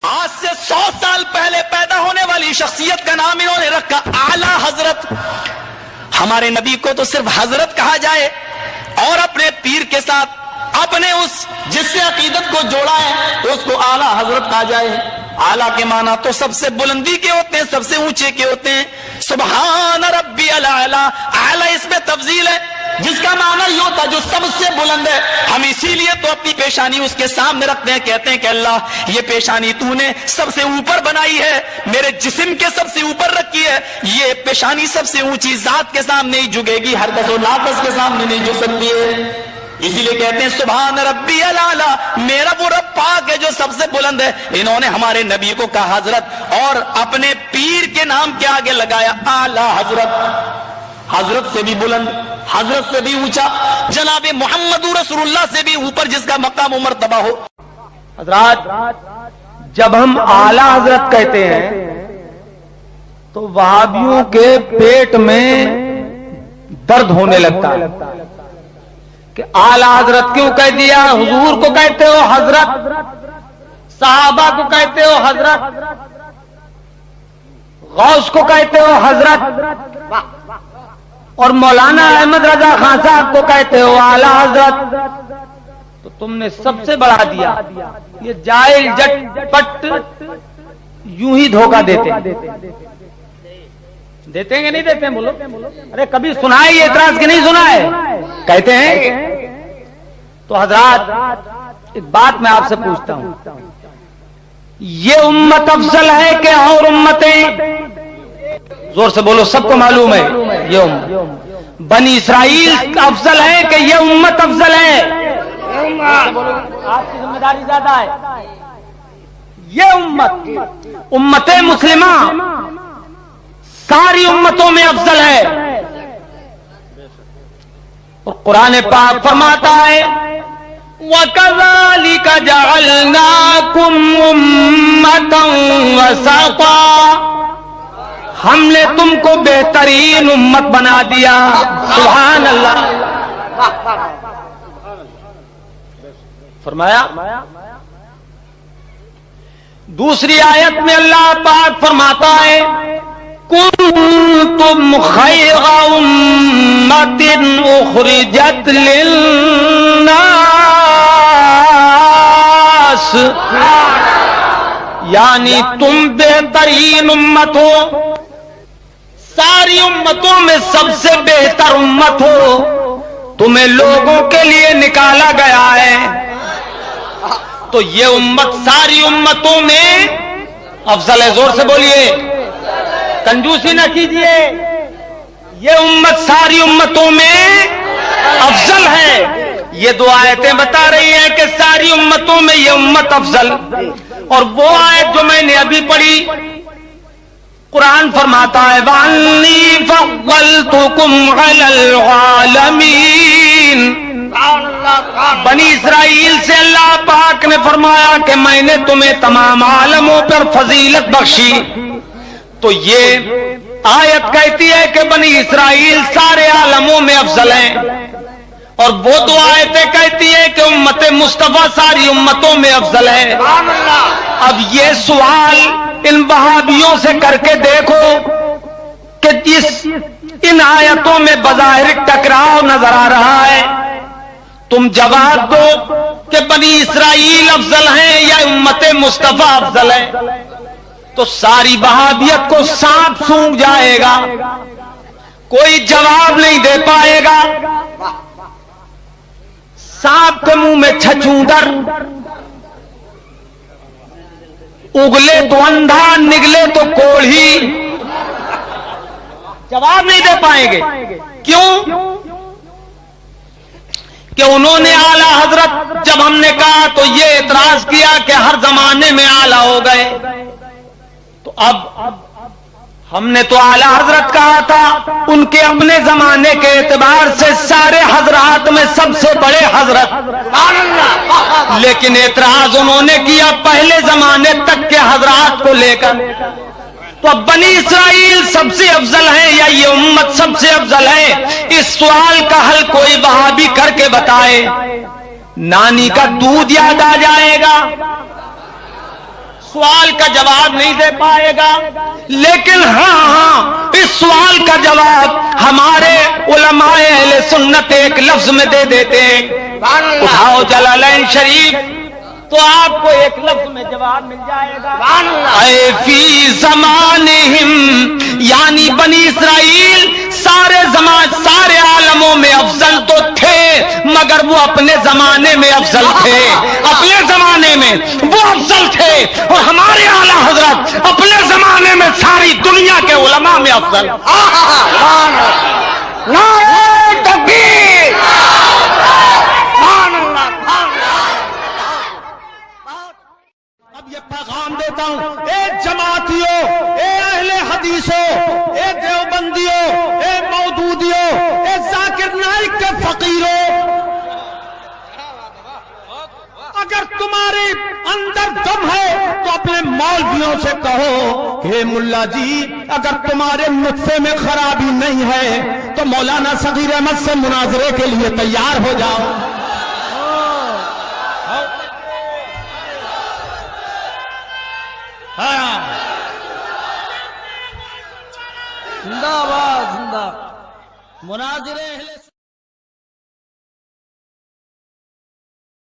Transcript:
آج سے 100 سال پہلے پیدا ہونے والی شخصیت کا نام انہوں نے رکھا اعلی حضرت. ہمارے نبی کو تو صرف حضرت کہا جائے اور اپنے پیر کے ساتھ اپنے اس جس سے عقیدت کو جوڑا ہے اس کو اعلی حضرت کہا جائے. اعلیٰ کے معنی تو سب سے بلندی کے ہوتے ہیں, سب سے اونچے کے ہوتے ہیں. سبحان ربی الاعلیٰ, اعلیٰ اس میں تفضیل ہے جس کا معنی یہ ہوتا ہے جو سب سے بلند ہے. ہم اسی لیے تو اپنی پیشانی اس کے سامنے رکھتے ہیں, کہتے ہیں کہ اللہ یہ پیشانی تو نے سب سے اوپر بنائی ہے, میرے جسم کے سب سے اوپر رکھی ہے. یہ پیشانی سب سے اونچی ذات کے سامنے ہی جھکے گی, ہر کس و لاکس کے سامنے نہیں جھک سکتی ہے. اسی لیے کہتے ہیں سبحان ربی الاعلیٰ, میرا وہ رب پاک ہے جو سب سے بلند ہے. انہوں نے ہمارے نبی کو کہا حضرت اور اپنے پیر کے نام کے آگے لگایا اعلیٰ حضرت. حضرت سے بھی بلند, حضرت سے بھی اونچا, جناب محمد رسول اللہ سے بھی اوپر جس کا مقام و مرتبہ ہو. حضرات جب ہم اعلیٰ حضرت کہتے ہیں تو وہابیوں کے پیٹ میں درد ہونے لگتا ہے کہ اعلیٰ حضرت کیوں کہہ دیا؟ حضور کو کہتے ہو حضرت, صحابہ کو کہتے ہو حضرت, غوث کو کہتے ہو حضرت, اور مولانا احمد رضا خان صاحب کو کہتے ہو اعلیٰ حضرت. تو تم نے سب سے بڑھا دیا. یہ جاہل جٹ پٹ یوں ہی دھوکہ دیتے ہیں کہ نہیں دیتے ہیں؟ بولو. ارے کبھی سنا ہے یہ اعتراض کہ نہیں سنا ہے؟ کہتے ہیں. تو حضرات ایک بات میں آپ سے پوچھتا ہوں, یہ امت افضل ہے کہ اور امتیں؟ زور سے بولو, سب کو معلوم ہے یہ امت بنی اسرائیل افضل ہے کہ یہ امت افضل ہے؟ آپ کی ذمہ داری زیادہ ہے. یہ امت مسلمہ ساری امتوں میں افضل ہے. اور قرآن پاک فرماتا ہے وَكَذَلِكَ جَعَلْنَاكُمْ أُمَّةً وَسَطًا, ہم نے تم کو بہترین امت بنا دیا. سبحان اللہ. فرمایا. دوسری آیت میں اللہ پاک فرماتا ہے کنتم خیر امت اخرجت للناس, یعنی تم بہترین امت ہو, ساری امتوں میں سب سے بہتر امت ہو, تمہیں لوگوں کے لیے نکالا گیا ہے. تو یہ امت ساری امتوں میں افضل ہے. زور سے بولیے, کنجوسی نہ کیجیے. یہ امت ساری امتوں میں افضل ہے. یہ دو آیتیں بتا رہی ہیں کہ ساری امتوں میں یہ امت افضل. اور وہ آیت جو میں نے ابھی پڑھی, قرآن فرماتا ہے وَأَنِّي فَضَّلْتُكُمْ عَلَى الْعَالَمِينَ. بنی اسرائیل سے اللہ پاک نے فرمایا کہ میں نے تمہیں تمام عالموں پر فضیلت بخشی. تو یہ آیت کہتی ہے کہ بنی اسرائیل سارے عالموں میں افضل ہیں, اور وہ دو آیتیں کہتی ہیں کہ امت مصطفیٰ ساری امتوں میں افضل ہے. اب یہ سوال ان وہابیوں سے کر کے دیکھو کہ ان آیتوں میں بظاہر ٹکراؤ نظر آ رہا ہے. تم جواب دو کہ بنی اسرائیل افضل ہیں یا امت مصطفیٰ افضل ہے. تو ساری وہابیت کو سانپ سونگھ جائے گا, کوئی جواب نہیں دے پائے گا. سانپ کے منہ میں چھچھوندر, اگلے تو اندھا نگلے تو کوڑھی, جواب نہیں دے پائیں گے. کیوں؟ کہ انہوں نے اعلیٰ حضرت جب ہم نے کہا تو یہ اعتراض کیا کہ ہر زمانے میں اعلیٰ ہو گئے. تو اب ہم نے تو اعلیٰ حضرت کہا تھا, ان کے اپنے زمانے کے اعتبار سے سارے حضرات میں سب سے بڑے حضرت, لیکن اعتراض انہوں نے کیا پہلے زمانے تک کے حضرات کو لے کر. تو اب بنی اسرائیل سب سے افضل ہے یا یہ امت سب سے افضل ہے؟ اس سوال کا حل کوئی وہابی کر کے بتائے. نانی کا دودھ یاد آ جائے گا, سوال کا جواب نہیں دے پائے گا، لیکن ہاں اس سوال کا جواب ہمارے علماء اہل سنت ایک لفظ میں دے دیتے ہیں۔ اٹھاؤ جلالین شریف تو آپ کو ایک لفظ میں جواب مل جائے گا۔ اے فی زمانہم، یعنی بنی اسرائیل سارے عالموں میں افضل تو تھے، مگر وہ اپنے زمانے میں افضل تھے، اپنے زمانے میں وہ افضل تھے، اور ہمارے اعلیٰ حضرت اپنے زمانے میں ساری دنیا کے علماء میں افضل۔ نعرہ تکبیر! اب یہ پیغام دیتا ہوں، اے جماعتیوں، اے اہل حدیثوں، اے دیوبندیوں، اے مودودیوں، اے ذاکر نائک کے فقیروں، اگر تمہارے اندر دم ہے تو اپنے مولویوں سے کہو کہ ملا جی اگر تمہارے نطفے میں خرابی نہیں ہے تو مولانا صغیر احمد سے مناظرے کے لیے تیار ہو جاؤ۔ زندہ باد، زندہ مناظرے